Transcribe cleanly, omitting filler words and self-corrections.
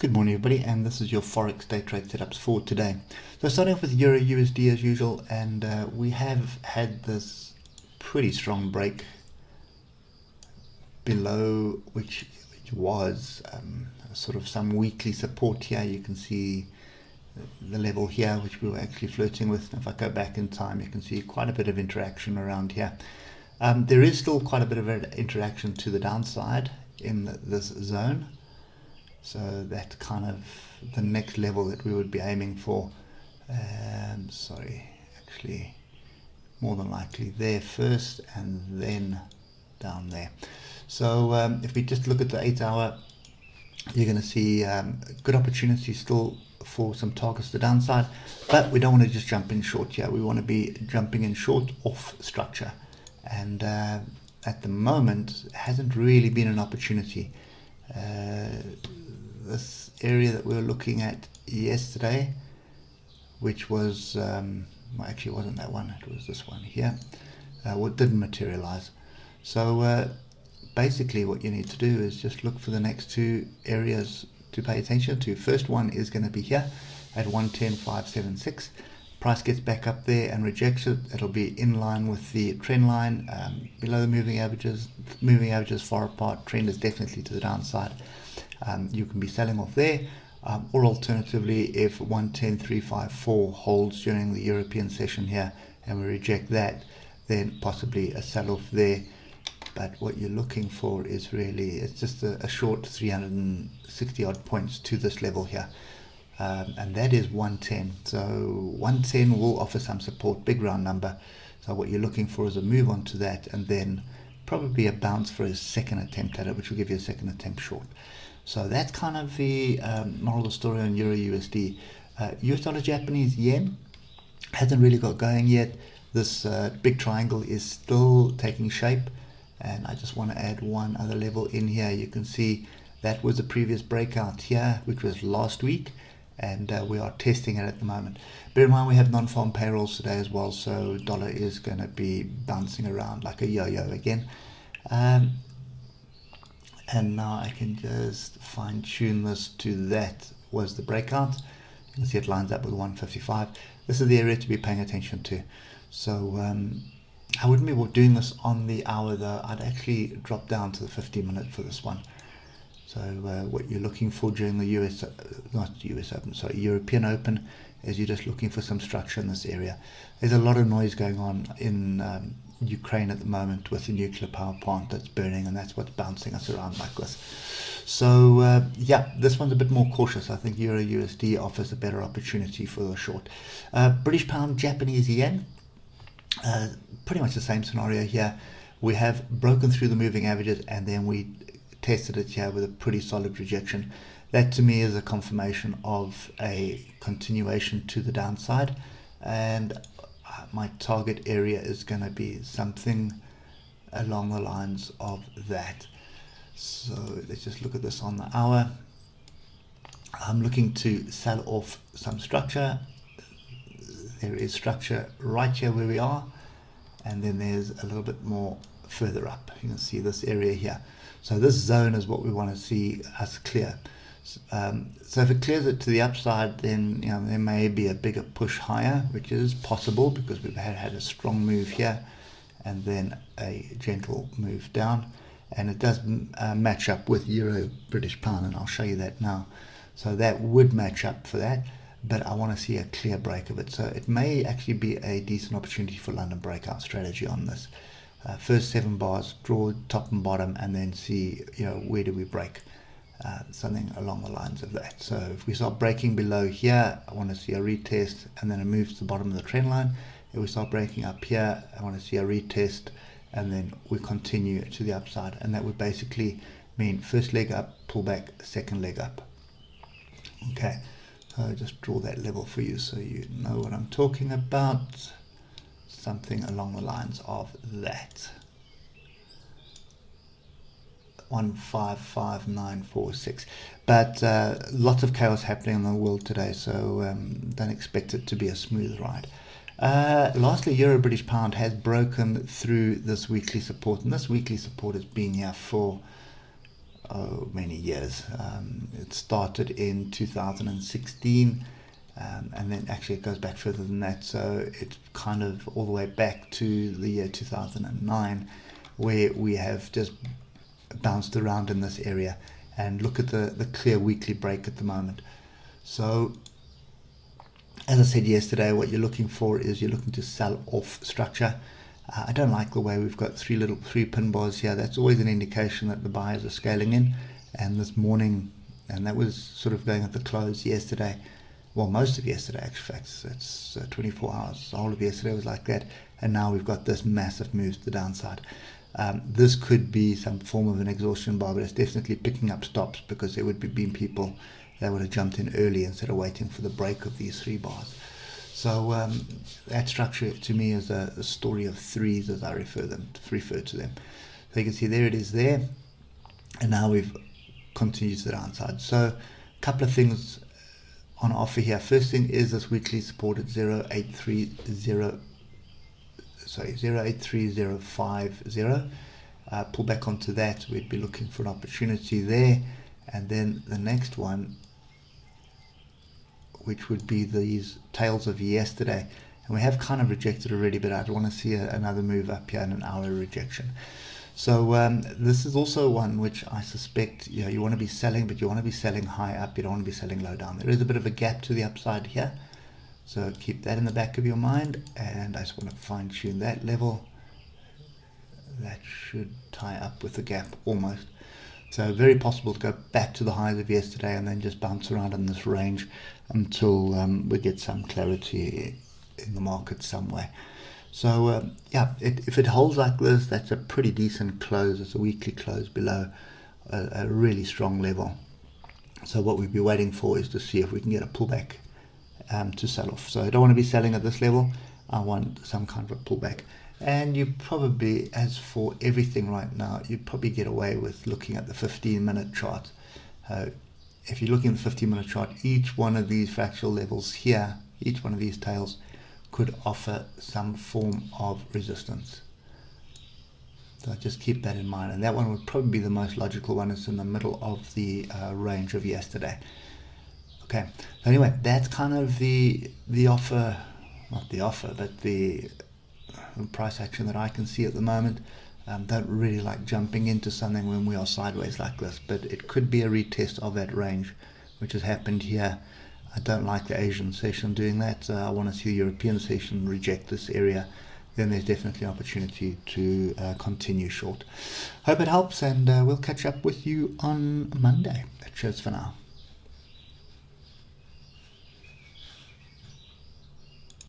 Good morning everybody, and this is your Forex day trade setups for today. So starting off with Euro USD as usual, and we have had this pretty strong break below which was sort of some weekly support here. You can see the level here which we were actually flirting with. If I go back in time, you can see quite a bit of interaction around here. There is still quite a bit of interaction to the downside in this zone. So that's kind of the next level that we would be aiming for. Sorry, actually more than likely there first and then down there. So if we just look at the 8 hour, you're going to see good opportunity still for some targets to the downside, but we don't want to just jump in short here. We want to be jumping in short off structure, and at the moment hasn't really been an opportunity. This area that we were looking at yesterday, which was well, actually it wasn't that one, it was this one here, what didn't materialize. So basically what you need to do is just look for the next two areas to pay attention to. First one is going to be here at 110.576. Price gets back up there and rejects it. It'll be in line with the trend line, below the moving averages far apart. Trend is definitely to the downside. You can be selling off there, or alternatively, if 110.354 holds during the European session here and we reject that, then possibly a sell off there. But what you're looking for is really, it's just a short 360 odd points to this level here, and that is 110. So 110 will offer some support, big round number. So what you're looking for is a move onto that, and then probably a bounce for a second attempt at it, which will give you a second attempt short. So that's kind of the moral of the story on Euro USD. US dollar Japanese yen hasn't really got going yet. This big triangle is still taking shape, and I just want to add one other level in here. You can see that was the previous breakout here, which was last week, and we are testing it at the moment. Bear in mind we have non-farm payrolls today as well, so dollar is going to be bouncing around like a yo-yo again. And now I can just fine tune this to that was the breakout. You can see it lines up with 155. This is the area to be paying attention to. So I wouldn't be doing this on the hour though. I'd actually drop down to the 15-minute for this one. So what you're looking for during the European Open is you're just looking for some structure in this area. There's a lot of noise going on in Ukraine at the moment with the nuclear power plant that's burning, and that's what's bouncing us around like this. So yeah, this one's a bit more cautious. I think Euro USD offers a better opportunity for the short. British pound Japanese yen, pretty much the same scenario here. We have broken through the moving averages, and then we tested it here with a pretty solid rejection. That to me is a confirmation of a continuation to the downside, and my target area is going to be something along the lines of that. So let's just look at this on the hour. I'm looking to sell off some structure. There is structure right here where we are, and then there's a little bit more further up. You can see this area here. So this zone is what we want to see us clear. So if it clears it to the upside, then there may be a bigger push higher, which is possible because we've had a strong move here and then a gentle move down, and it does match up with Euro British pound, and I'll show you that now. So that would match up for that, but I want to see a clear break of it. So it may actually be a decent opportunity for London breakout strategy on this. First 7 bars, draw top and bottom, and then see where do we break. Something along the lines of that. So if we start breaking below here, I want to see a retest and then a move to the bottom of the trend line. If we start breaking up here, I want to see a retest and then we continue to the upside, and that would basically mean first leg up, pull back, second leg up. Okay, so I'll just draw that level for you so you know what I'm talking about. Something along the lines of that. 155.946, but lots of chaos happening in the world today, so don't expect it to be a smooth ride. Lastly, Euro British pound has broken through this weekly support, and this weekly support has been here for many years. It started in 2016, and then actually it goes back further than that, so it's kind of all the way back to the year 2009, where we have just bounced around in this area. And look at the clear weekly break at the moment. So as I said yesterday, what you're looking for is you're looking to sell off structure. I don't like the way we've got three pin bars here. That's always an indication that the buyers are scaling in. And this morning, and that was sort of going at the close yesterday, well, most of yesterday, actually, it's 24 hours. The whole of yesterday was like that. And now we've got this massive move to the downside. This could be some form of an exhaustion bar, but it's definitely picking up stops, because there would be been people that would have jumped in early instead of waiting for the break of these three bars. So that structure to me is a story of threes, as I refer to them. So you can see there it is there, and now we've continued to the downside. So a couple of things on offer here. First thing is this weekly support at 0.83050. Pull back onto that, we'd be looking for an opportunity there. And then the next one, which would be these tails of yesterday, and we have kind of rejected already, but I'd want to see another move up here and an hour rejection. So this is also one which I suspect, you want to be selling, but you want to be selling high up, you don't want to be selling low down. There is a bit of a gap to the upside here, so keep that in the back of your mind. And I just want to fine tune that level. That should tie up with the gap almost. So very possible to go back to the highs of yesterday and then just bounce around in this range until we get some clarity in the market somewhere. So if it holds like this, that's a pretty decent close. It's a weekly close below a really strong level. So what we'd be waiting for is to see if we can get a pullback to sell off. So I don't want to be selling at this level. I want some kind of a pullback. And you probably, as for everything right now, you'd probably get away with looking at the 15-minute chart. If you're looking at the 15-minute chart, each one of these fractional levels here, each one of these tails could offer some form of resistance. So just keep that in mind. And that one would probably be the most logical one. It's in the middle of the range of yesterday. Okay, so anyway, that's kind of the offer, not the offer, but the price action that I can see at the moment. Don't really like jumping into something when we are sideways like this, but it could be a retest of that range, which has happened here. I don't like the Asian session doing that. I want to see the European session reject this area. Then there's definitely an opportunity to continue short. Hope it helps, and we'll catch up with you on Monday. Cheers for now.